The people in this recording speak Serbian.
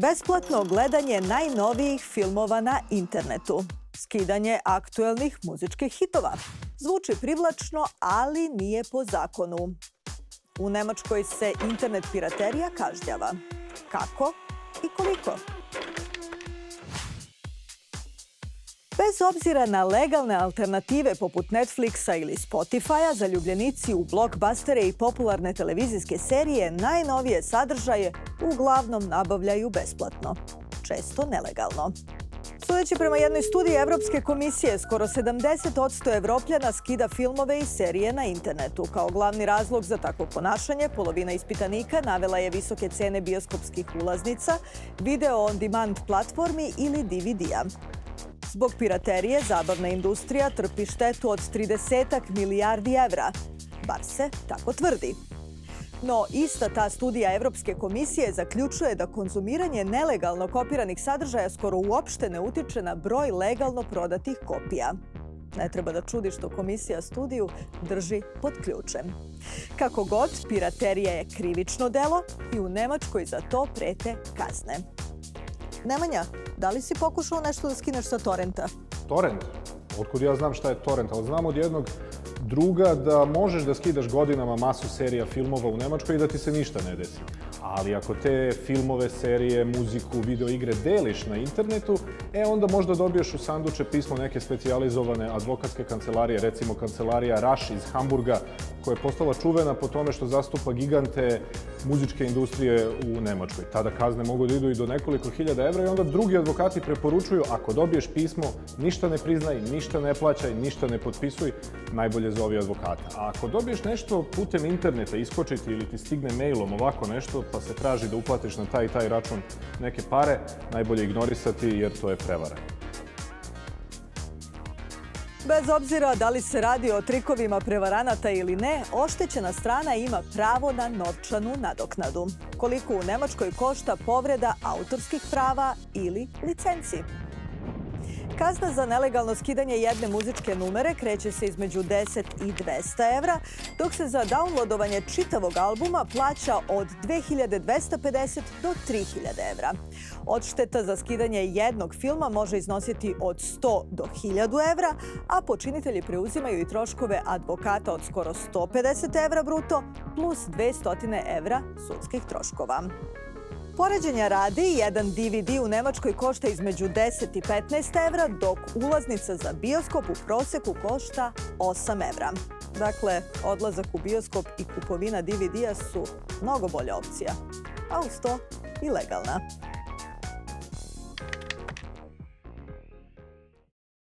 Besplatno gledanje najnovijih filmova na internetu. Skidanje aktuelnih muzičkih hitova. Zvuči privlačno, ali nije po zakonu. U Nemačkoj se internet piraterija kažnjava. Kako i koliko? Bez obzira na legalne alternative poput Netflixa ili Spotify-a, zaljubljenici u blockbustere i popularne televizijske serije najnovije sadržaje uglavnom nabavljaju besplatno, često nelegalno. Sudeći prema jednoj studiji Evropske komisije, skoro 70% Evropljana skida filmove i serije na internetu. Kao glavni razlog za takvo ponašanje, polovina ispitanika navela je visoke cene bioskopskih ulaznica, video on demand platformi ili DVD-a. Zbog piraterije, zabavna industrija trpi štetu od 30 milijardi evra. Bar se tako tvrdi. No, ista ta studija Evropske komisije zaključuje da konzumiranje nelegalno kopiranih sadržaja skoro uopšte ne utiče na broj legalno prodatih kopija. Ne treba da čudi što komisija studiju drži pod ključem. Kako god, piraterija je krivično delo i u Nemačkoj za to prete kazne. Nemanja, da li si pokušao nešto da skineš sa torrenta? Torrent? Otkud ja znam šta je torrent, ali znam od jednog druga da možeš da skidaš godinama masu serija filmova u Nemačkoj i da ti se ništa ne desi. Ali ako te filmove, serije, muziku, video igre deliš na internetu, onda možda dobiješ u sanduče pismo neke specijalizovane advokatske kancelarije, recimo kancelarija Rush iz Hamburga, koja je postala čuvena po tome što zastupa gigante muzičke industrije u Nemačkoj. Tada kazne mogu da idu i do nekoliko hiljada evra i onda drugi advokati preporučuju ako dobiješ pismo, ništa ne priznaj, ništa ne plaćaj, ništa ne potpisuj, najbolje zovi advokata. A ako dobiješ nešto putem interneta, iskočiti ili ti stigne mailom ovako nešto, pa se traži da uplatiš na taj i taj račun neke pare, najbolje ignorisati jer to je prevara. Bez obzira da li se radi o trikovima prevaranata ili ne, oštećena strana ima pravo na novčanu nadoknadu. Koliko u Nemačkoj košta povreda autorskih prava ili licenci? Kazna za nelegalno skidanje jedne muzičke numere kreće se između 10 i 200 evra, dok se za downloadovanje čitavog albuma plaća od 2250 do 3000 evra. Odšteta za skidanje jednog filma može iznositi od 100 do 1000 evra, a počinitelji preuzimaju i troškove advokata od skoro 150 evra bruto plus 200 evra sudskih troškova. Poređenja radi, jedan DVD u Nemačkoj košta između 10 i 15 evra, dok ulaznica za bioskop u proseku košta 8 evra. Dakle, odlazak u bioskop i kupovina DVD-a su mnogo bolja opcija, a uz to i legalna.